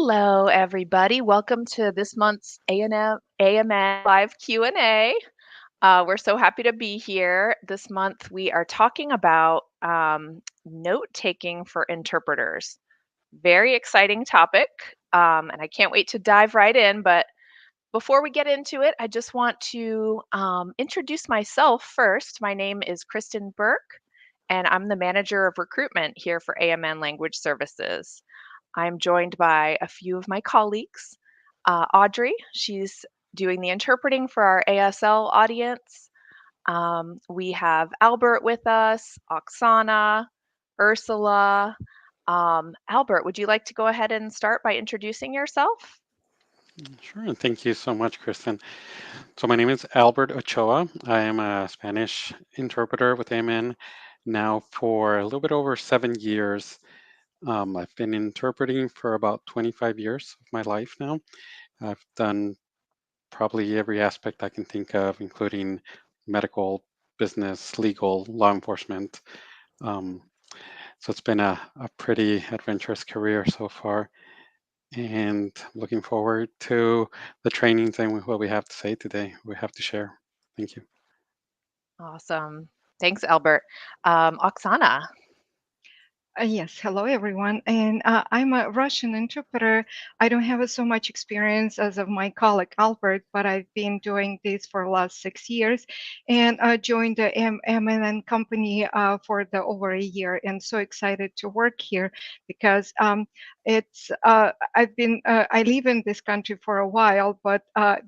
Hello, everybody. Welcome to this month's AMN Live Q&A. We're so happy to be here. This month, we are talking about note-taking for interpreters. Very exciting topic, and I can't wait to dive right in. But before we get into it, I just want to introduce myself first. My name is Kristen Burke, and I'm the manager of recruitment here for AMN Language Services. I'm joined by a few of my colleagues. Audrey, she's doing the interpreting for our ASL audience. We have Albert with us, Oksana, Ursula. Albert, would you like to go ahead and start by introducing yourself? Sure, and thank you so much, Kristen. So my name is Albert Ochoa. I am a Spanish interpreter with AMN now for a little bit over 7 years. I've been interpreting for about 25 years of my life now. I've done probably every aspect I can think of, including medical, business, legal, law enforcement. Um, so it's been a pretty adventurous career so far, and looking forward to the trainings and what we have to say today, we have to share. Thank you. Awesome. Thanks, Albert. Oksana. Yes, hello everyone. And I'm a Russian interpreter. I don't have so much experience as of my colleague Albert, but I've been doing this for the last 6 years and joined the MNN company for the over a year, and so excited to work here because I live in this country for a while, but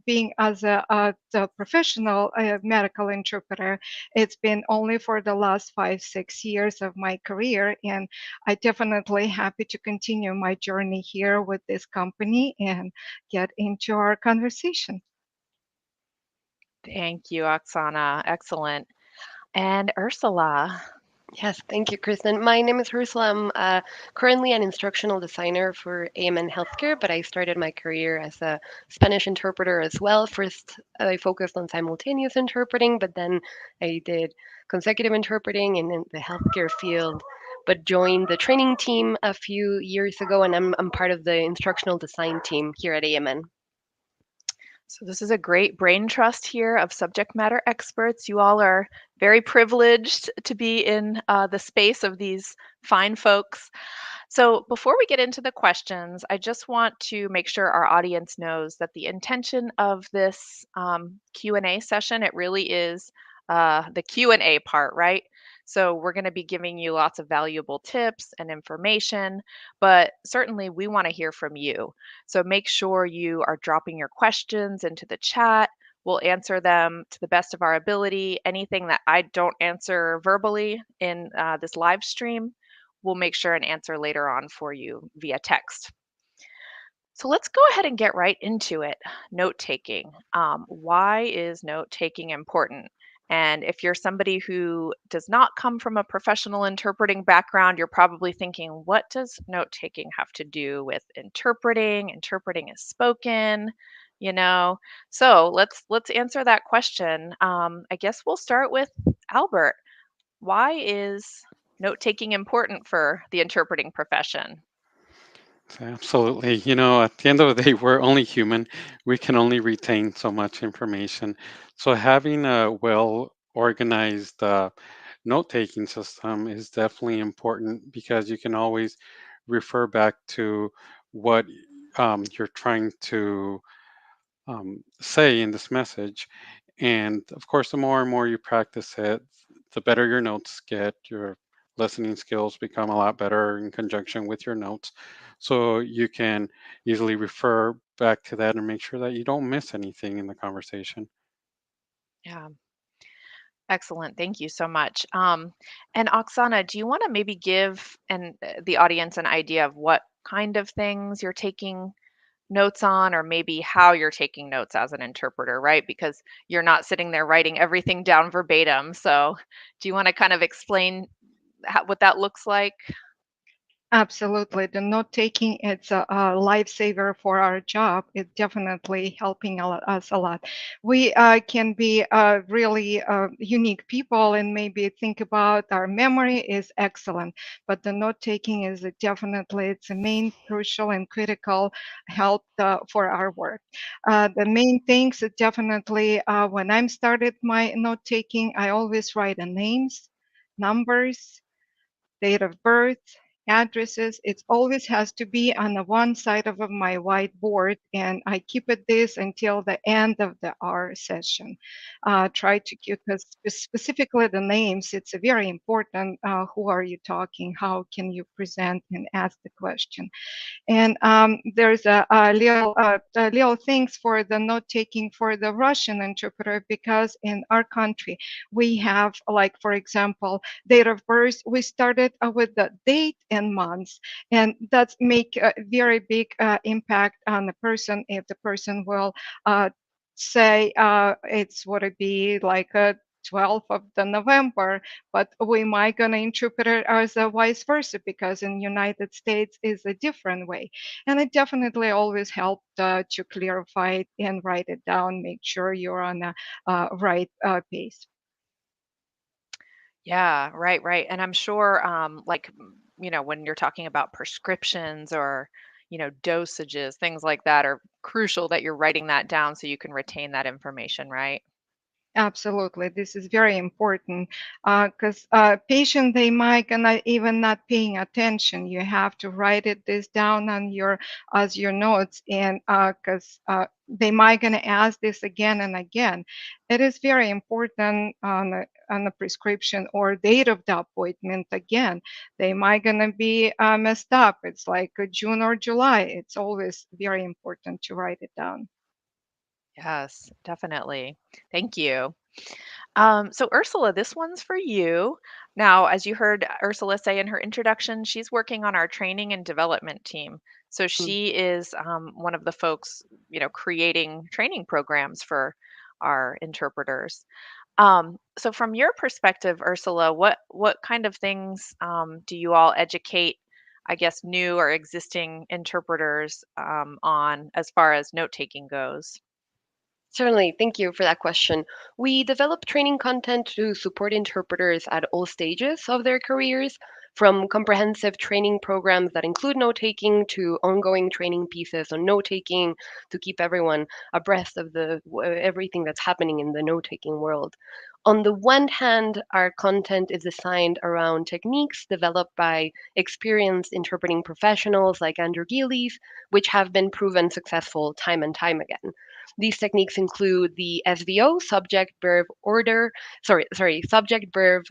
being as the professional medical interpreter, it's been only for the last 5, 6 years of my career, and I definitely happy to continue my journey here with this company and get into our conversation. Thank you, Oksana. Excellent. And Ursula. Yes, thank you, Kristen. My name is Ursula. I'm currently an instructional designer for AMN Healthcare, but I started my career as a Spanish interpreter as well. First, I focused on simultaneous interpreting, but then I did consecutive interpreting in the healthcare field, but joined the training team a few years ago, and I'm part of the instructional design team here at AMN. So this is a great brain trust here of subject matter experts. You all are very privileged to be in the space of these fine folks. So before we get into the questions, I just want to make sure our audience knows that the intention of this Q&A session, it really is the Q&A part, right? So we're going to be giving you lots of valuable tips and information, but certainly we want to hear from you. So make sure you are dropping your questions into the chat. We'll answer them to the best of our ability. Anything that I don't answer verbally in this live stream, we'll make sure and answer later on for you via text. So let's go ahead and get right into it. Note taking. Why is note taking important? And if you're somebody who does not come from a professional interpreting background, you're probably thinking, what does note taking have to do with interpreting? Interpreting is spoken, you know. So let's answer that question. I guess we'll start with Albert. Why is note taking important for the interpreting profession? Absolutely. At the end of the day, we're only human. We can only retain so much information. So having a well organized note taking system is definitely important because you can always refer back to what you're trying to say in this message. And of course, the more and more you practice it, the better your notes get. Your listening skills become a lot better in conjunction with your notes. So you can easily refer back to that and make sure that you don't miss anything in the conversation. Yeah. Excellent. Thank you so much. And Oksana, do you want to maybe give the audience an idea of what kind of things you're taking notes on, or maybe how you're taking notes as an interpreter, right? Because you're not sitting there writing everything down verbatim. So, do you want to kind of explain what that looks like? Absolutely. The note taking, it's a lifesaver for our job. It's definitely helping us a lot. We can be really unique people and maybe think about our memory is excellent, but the note taking is definitely, it's a main crucial and critical help for our work. The main things are definitely when I'm started my note taking, I always write the names, numbers, date of birth, addresses. It always has to be on the one side of my whiteboard, and I keep it this until the end of the hour session. Try to keep specifically the names. It's very important. Who are you talking? How can you present and ask the question? And there's a little things for the note taking for the Russian interpreter, because in our country we have, like, for example, date of birth. We started with the date and months, and that's make a very big impact on the person if the person will say it's would it be like a 12th of the November, but we might gonna interpret it as a vice versa, because in United States is a different way. And it definitely always helped to clarify it and write it down, make sure you're on the right pace. Yeah, right, right. And I'm sure, like, when you're talking about prescriptions or, dosages, things like that are crucial that you're writing that down so you can retain that information, right? Absolutely, this is very important because patient, they might gonna even not paying attention. You have to write it this down on your as your notes, and because they might gonna ask this again and again. It is very important on the prescription or date of the appointment. Again, they might gonna be messed up. It's like June or July. It's always very important to write it down. Yes, definitely. Thank you. So, Ursula, this one's for you. Now, as you heard Ursula say in her introduction, she's working on our training and development team. So, Mm. she is one of the folks, creating training programs for our interpreters. So, from your perspective, Ursula, what kind of things do you all educate, I guess, new or existing interpreters on as far as note taking goes? Certainly, thank you for that question. We develop training content to support interpreters at all stages of their careers, from comprehensive training programs that include note taking to ongoing training pieces on note taking to keep everyone abreast of everything that's happening in the note taking world. On the one hand, our content is designed around techniques developed by experienced interpreting professionals like Andrew Gillies, which have been proven successful time and time again. These techniques include the SVO, subject verb order, subject verb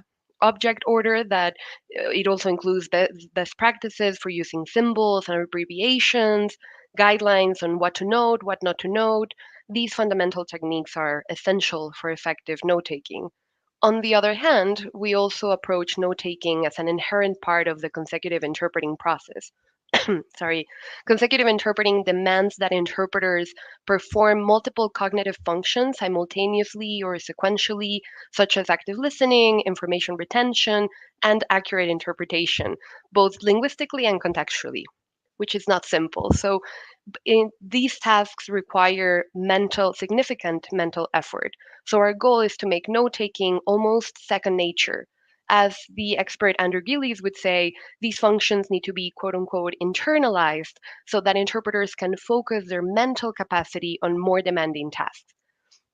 object order, that it also includes best practices for using symbols and abbreviations, guidelines on what to note, what not to note. These fundamental techniques are essential for effective note taking. On the other hand, we also approach note taking as an inherent part of the consecutive interpreting process. Sorry, consecutive interpreting demands that interpreters perform multiple cognitive functions simultaneously or sequentially, such as active listening, information retention, and accurate interpretation, both linguistically and contextually, which is not simple. So, these tasks require significant mental effort. So, our goal is to make note taking almost second nature. As the expert Andrew Gillies would say, these functions need to be quote unquote internalized so that interpreters can focus their mental capacity on more demanding tasks.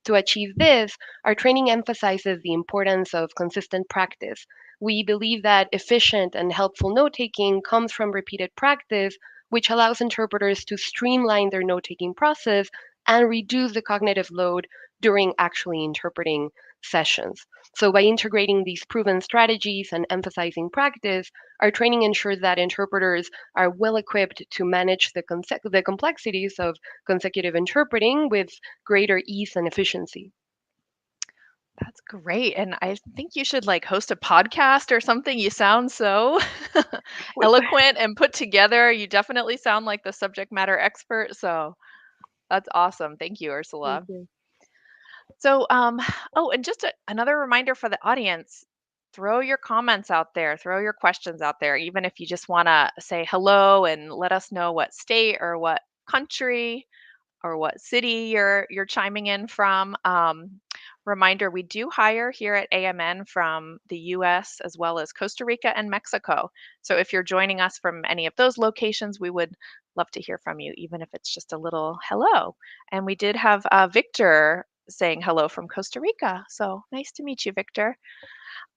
To achieve this, our training emphasizes the importance of consistent practice. We believe that efficient and helpful note taking comes from repeated practice, which allows interpreters to streamline their note taking process and reduce the cognitive load during actually interpreting sessions. So, by integrating these proven strategies and emphasizing practice, our training ensures that interpreters are well equipped to manage the complexities of consecutive interpreting with greater ease and efficiency. That's great. And I think you should like host a podcast or something. You sound so eloquent and put together. You definitely sound like the subject matter expert. So that's awesome. Thank you, Thank Ursula. you. So, oh, and just another reminder for the audience, throw your comments out there, throw your questions out there, even if you just want to say hello and let us know what state or what country or what city you're chiming in from. Reminder, we do hire here at AMN from the US as well as Costa Rica and Mexico. So if you're joining us from any of those locations, we would love to hear from you, even if it's just a little hello. And we did have Victor saying hello from Costa Rica. So nice to meet you, Victor.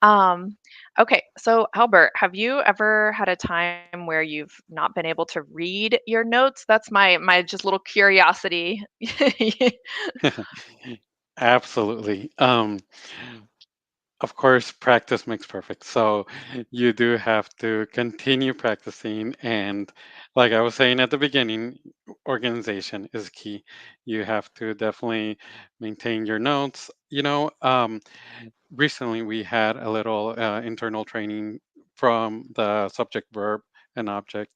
Um, okay, so Albert, have you ever had a time where you've not been able to read your notes? That's my just little curiosity. Absolutely. Of course, practice makes perfect. So you do have to continue practicing. And like I was saying at the beginning, organization is key. You have to definitely maintain your notes. Recently we had a little internal training from the subject, verb, and object.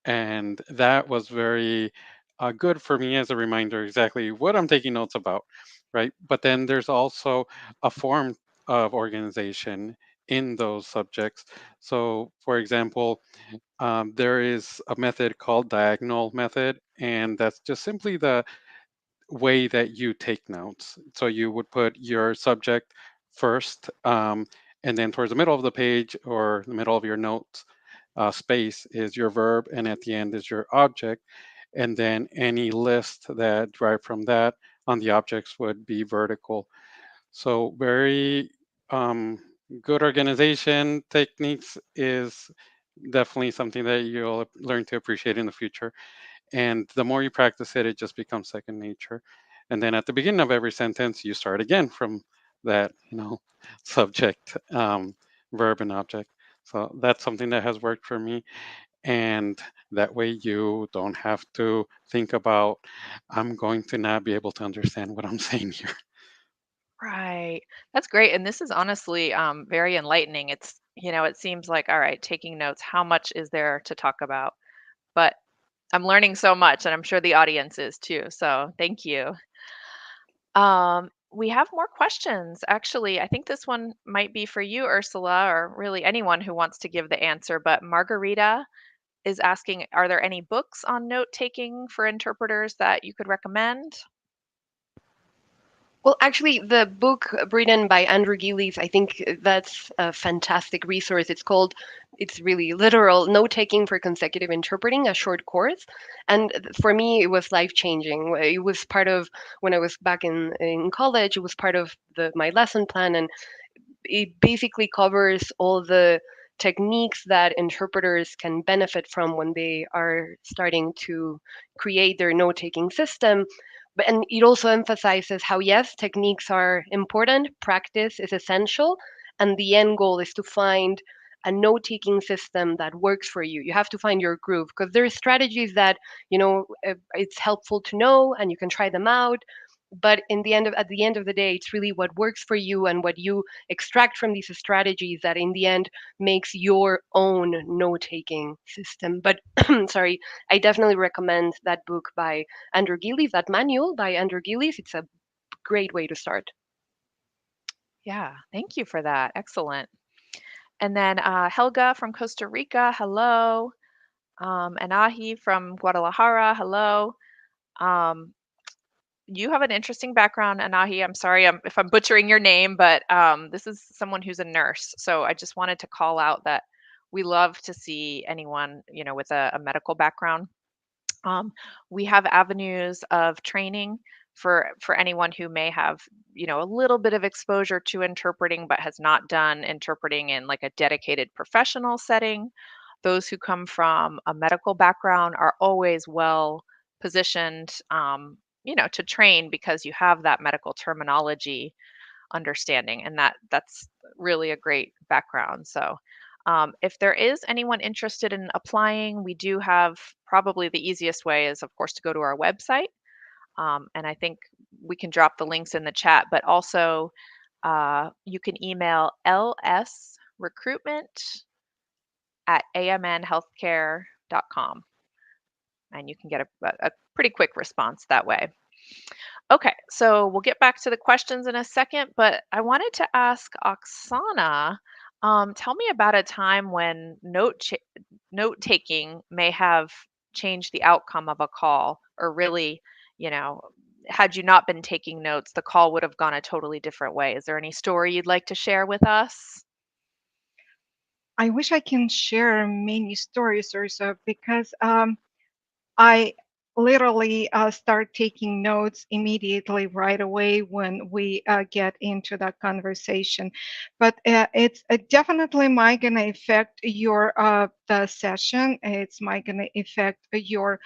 And that was very good for me as a reminder exactly what I'm taking notes about, right? But then there's also a form of organization in those subjects. So, for example, there is a method called diagonal method, and that's just simply the way that you take notes. So you would put your subject first, and then towards the middle of the page or the middle of your notes space is your verb, and at the end is your object. And then any list that derive from that on the objects would be vertical. So very good organization techniques is definitely something that you'll learn to appreciate in the future. And the more you practice it, it just becomes second nature. And then at the beginning of every sentence, you start again from that, subject, verb, and object. So that's something that has worked for me. And that way you don't have to think about, I'm going to not be able to understand what I'm saying here. Right. That's great. And this is honestly very enlightening. It seems like, all right, taking notes, how much is there to talk about? But I'm learning so much, and I'm sure the audience is too. So thank you. We have more questions. Actually, I think this one might be for you, Ursula, or really anyone who wants to give the answer. But Margarita is asking, are there any books on note taking for interpreters that you could recommend? Well, actually, the book written by Andrew Gillies, I think that's a fantastic resource. It's really literal, Note Taking for Consecutive Interpreting, a short course. And for me, it was life changing. It was part of, when I was back in college, it was part of my lesson plan. And it basically covers all the techniques that interpreters can benefit from when they are starting to create their note taking system. But and it also emphasizes how, yes, techniques are important, practice is essential, and the end goal is to find a note taking system that works for you. You have to find your groove, because there are strategies that, it's helpful to know and you can try them out, but at the end of the day, it's really what works for you and what you extract from these strategies that in the end makes your own note-taking system. But sorry, I definitely recommend that book by Andrew Gillies, that manual by Andrew Gillies. It's a great way to start. Yeah, thank you for that. Excellent. And then Helga from Costa Rica, hello. Anahi from Guadalajara, hello. Um, you have an interesting background, Anahi. I'm sorry if I'm butchering your name, but this is someone who's a nurse. So I just wanted to call out that we love to see anyone, with a medical background. Um, we have avenues of training for anyone who may have, a little bit of exposure to interpreting, but has not done interpreting in like a dedicated professional setting. Those who come from a medical background are always well positioned, to train because you have that medical terminology understanding, and that's really a great background. So if there is anyone interested in applying, we do have, probably the easiest way is of course to go to our website, and I think we can drop the links in the chat, but also you can email lsrecruitment@amnhealthcare.com, and you can get a pretty quick response that way. Okay, so we'll get back to the questions in a second, but I wanted to ask Oksana, Tell me about a time when note taking may have changed the outcome of a call, or really, you know, had you not been taking notes, the call would have gone a totally different way. Is there any story you'd like to share with us? I wish I can share many stories, Ursa, because I literally start taking notes immediately right away when we get into that conversation. But it's definitely might gonna affect your the session. It's might gonna affect your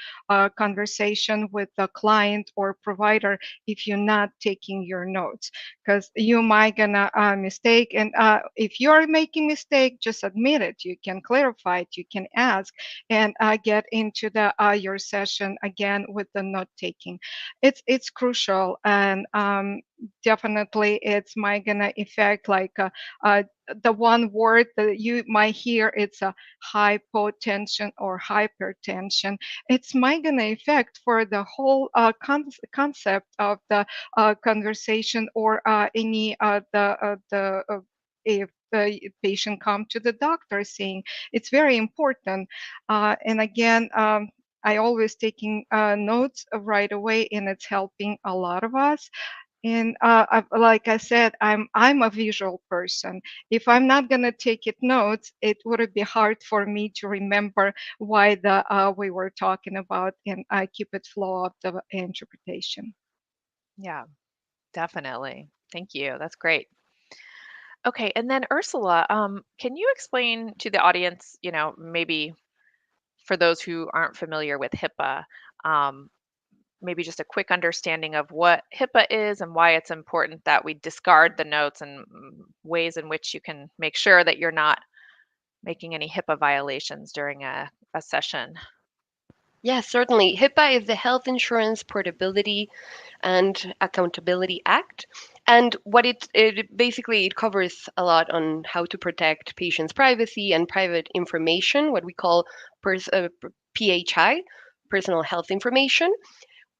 conversation with the client or provider if you're not taking your notes, because you might gonna mistake. And if you're making mistake, just admit it. You can clarify it. You can ask and get into the your session again with the note taking. It's crucial, and definitely it's might gonna affect like the one word that you might hear, it's a hypotension or hypertension. It's might gonna affect for the whole concept of the conversation, or any if the patient come to the doctor saying, it's very important. And again, I always taking notes right away, and it's helping a lot of us. And like I said, I'm a visual person. If I'm not gonna take it notes, it would be hard for me to remember why the we were talking about, and I keep it flow of the interpretation. Yeah, definitely. Thank you. That's great. Okay, and then Ursula, can you explain to the audience, maybe for those who aren't familiar with HIPAA, um, maybe just a quick understanding of what HIPAA is and why it's important that we discard the notes, and ways in which you can make sure that you're not making any HIPAA violations during a session. Yes, certainly. HIPAA is the Health Insurance Portability and Accountability Act. And what it basically it covers a lot on how to protect patients' privacy and private information, what we call PHI, personal health information.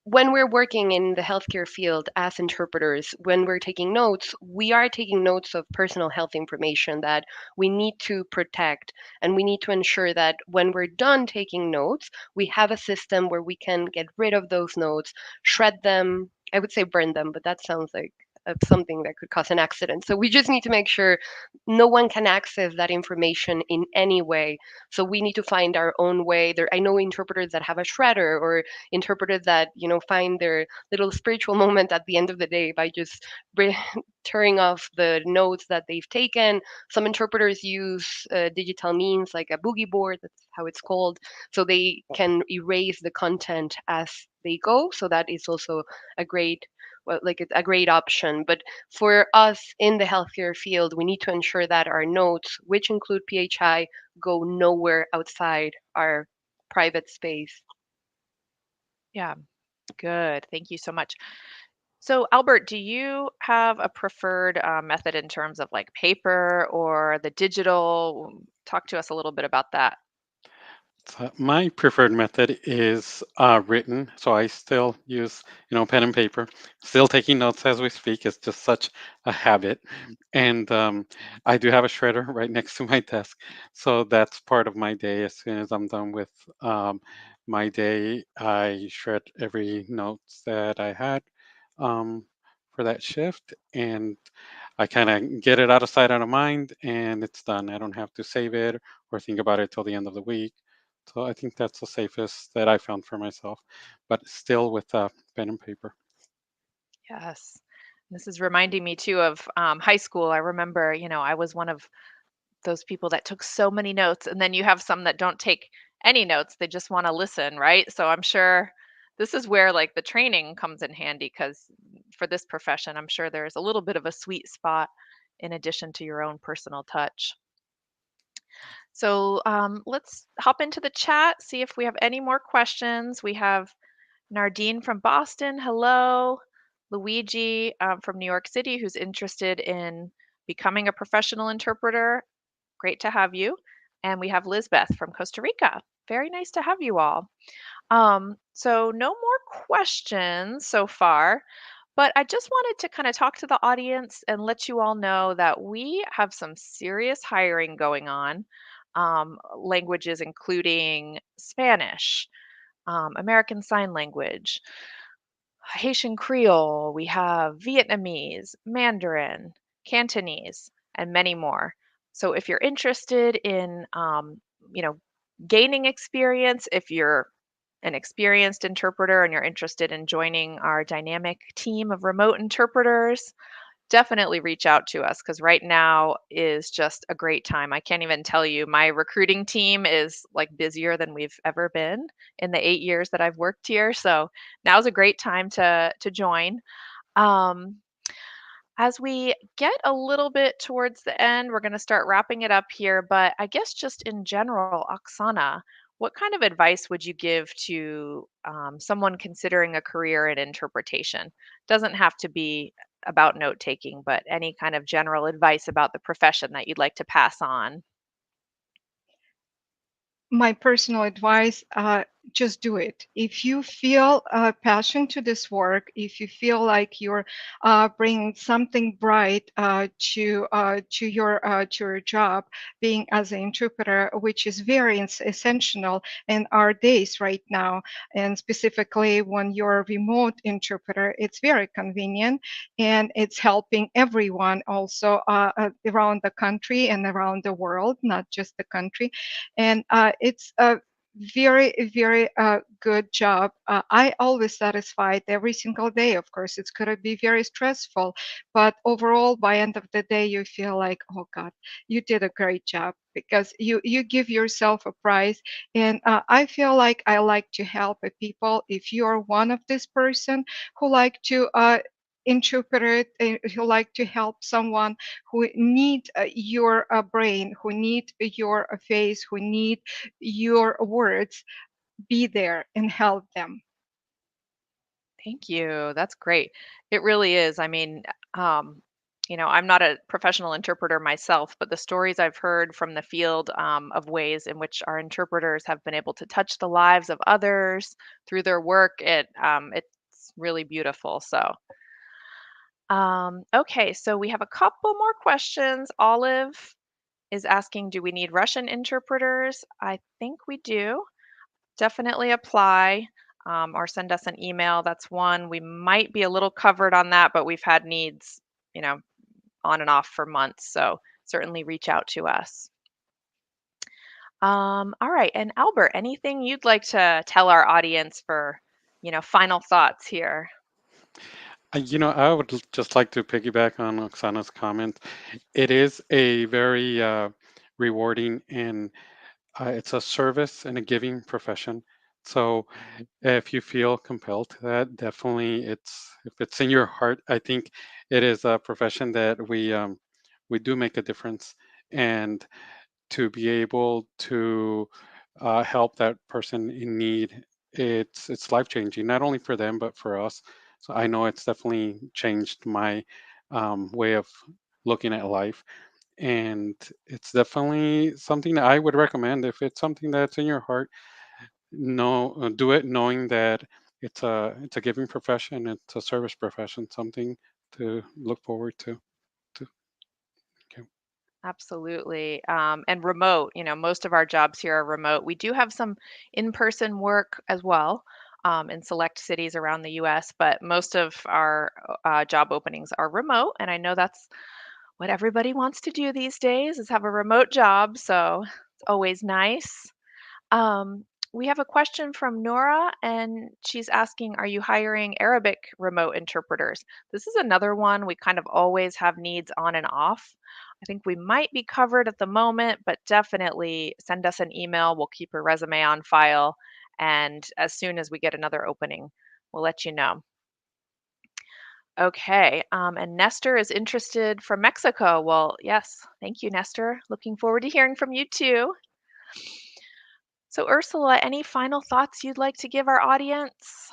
When we're working in the healthcare field as interpreters, when we're taking notes, we are taking notes of personal health information that we need to protect. And we need to ensure that when we're done taking notes, we have a system where we can get rid of those notes, shred them. I would say burn them, but that sounds like something that could cause an accident. So we just need to make sure no one can access that information in any way. So we need to find our own way. There, I know interpreters that have a shredder, or interpreters that find their little spiritual moment at the end of the day by just tearing off the notes that they've taken. Some interpreters use digital means like a boogie board, that's how it's called, so they can erase the content as they go. So that is also a great, well, like it's a great option. But for us in the healthcare field, we need to ensure that our notes, which include PHI, go nowhere outside our private space. Yeah, good. Thank you so much. So, Albert, do you have a preferred method in terms of like paper or the digital? Talk to us a little bit about that. So my preferred method is written. So I still use, pen and paper. Still taking notes as we speak. It's just such a habit. And I do have a shredder right next to my desk. So that's part of my day. As soon as I'm done with my day, I shred every notes that I had um, for that shift. And I kind of get it out of sight, out of mind, and it's done. I don't have to save it or think about it till the end of the week. So I think that's the safest that I found for myself, but still with pen and paper. Yes. This is reminding me too of high school. I remember, I was one of those people that took so many notes, and then you have some that don't take any notes. They just want to listen, right? So I'm sure this is where like the training comes in handy, because for this profession, I'm sure there's a little bit of a sweet spot in addition to your own personal touch. So let's hop into the chat, see if we have any more questions. We have Nardine from Boston. Hello. Luigi from New York City, who's interested in becoming a professional interpreter. Great to have you. And we have Lizbeth from Costa Rica. Very nice to have you all. So no more questions so far, But I just wanted to kind of talk to the audience and let you all know that we have some serious hiring going on. Languages including Spanish, American Sign Language, Haitian Creole, we have Vietnamese, Mandarin, Cantonese, and many more. So if you're interested in, you know, gaining experience, if you're an experienced interpreter and you're interested in joining our dynamic team of remote interpreters, definitely reach out to us because right now is just a great time. I can't even tell you, my recruiting team is like busier than we've ever been in the 8 years that I've worked here. So now's a great time to join. Um, as we get a little bit towards the end, we're going to start wrapping it up here. But I guess just in general, Oksana, what kind of advice would you give to someone considering a career in interpretation? Doesn't have to be about note taking, but any kind of general advice about the profession that you'd like to pass on. My personal advice, just do it. If you feel passion to this work, if you feel like you're bringing something bright to your job, being as an interpreter, which is very essential in our days right now, and specifically when you're a remote interpreter, it's very convenient and it's helping everyone also around the country and around the world, not just the country. And it's a very good job. I always satisfied every single day. Of course, it's going to be very stressful, but overall, by end of the day, you feel like, oh God, you did a great job because you give yourself a prize. And I feel like I like to help people. If you are one of this person who like to interpret, who like to help someone who need your brain, who need your face, who need your words, be there and help them. Thank you. That's great. It really is. I mean, I'm not a professional interpreter myself, but the stories I've heard from the field of ways in which our interpreters have been able to touch the lives of others through their work, it's really beautiful. So, okay, so we have a couple more questions. Olive is asking, do we need Russian interpreters? I think we do. Definitely apply or send us an email. That's one. We might be a little covered on that, but we've had needs, you know, on and off for months. So certainly reach out to us. All right. And Albert, anything you'd like to tell our audience for, final thoughts here? I would just like to piggyback on Oksana's comment. It is a very rewarding and it's a service and a giving profession. So if you feel compelled to that, definitely if it's in your heart, I think it is a profession that we do make a difference. And to be able to help that person in need, it's life changing, not only for them but for us. So I know it's definitely changed my way of looking at life, and it's definitely something that I would recommend if it's something that's in your heart. No, do it knowing that it's a giving profession, it's a service profession, something to look forward to. To okay. Absolutely. And remote, most of our jobs here are remote. We do have some in person work as well in select cities around the US, but most of our job openings are remote. And I know that's what everybody wants to do these days is have a remote job. So it's always nice. We have a question from Nora, and she's asking, are you hiring Arabic remote interpreters? This is another one we kind of always have needs on and off. I think we might be covered at the moment, but definitely send us an email. We'll keep your resume on file. And as soon as we get another opening, we'll let you know. Okay. And Nestor is interested from Mexico. Well, yes. Thank you, Nestor. Looking forward to hearing from you too. So, Ursula, any final thoughts you'd like to give our audience?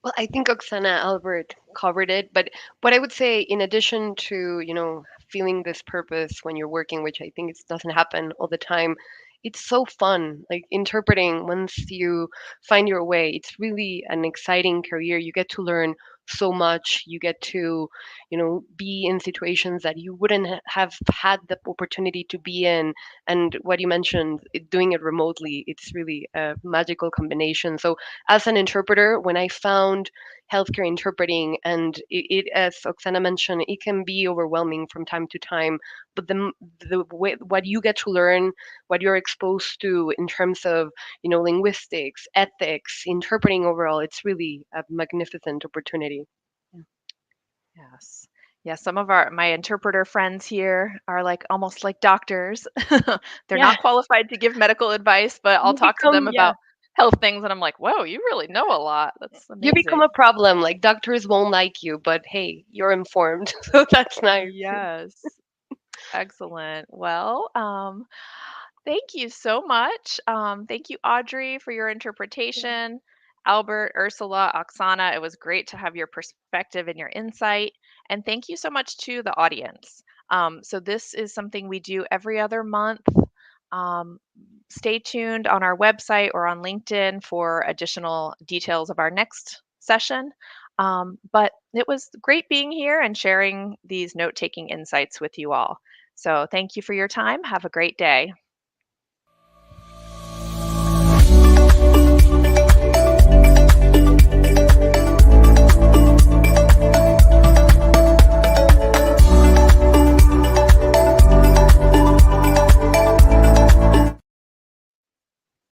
Well, I think Oksana Albert covered it, but what I would say, in addition to, feeling this purpose when you're working, which I think it doesn't happen all the time, it's so fun. Like interpreting, once you find your way, it's really an exciting career. You get to learn so much. You get to, be in situations that you wouldn't have had the opportunity to be in. And what you mentioned, doing it remotely, it's really a magical combination. So as an interpreter, when I found healthcare interpreting, and as Oksana mentioned, it can be overwhelming from time to time, but the way what you get to learn, what you're exposed to in terms of linguistics, ethics, interpreting overall, it's really a magnificent opportunity. Yeah. Yes. Yeah, some of my interpreter friends here are like almost like doctors. They're Yeah, not qualified to give medical advice, but I'll you talk to them become yeah, about health things and I'm like, "Whoa, you really know a lot. That's you become amazing." a problem. Like doctors won't like you, but hey, you're informed, so that's nice. Yes. Excellent. Well, thank you so much. Thank you, Audrey, for your interpretation. Albert, Ursula, Oksana, it was great to have your perspective and your insight. And thank you so much to the audience. So, this is something we do every other month. Um, Stay tuned on our website or on LinkedIn for additional details of our next session. But it was great being here and sharing these note taking insights with you all. So, thank you for your time. Have a great day.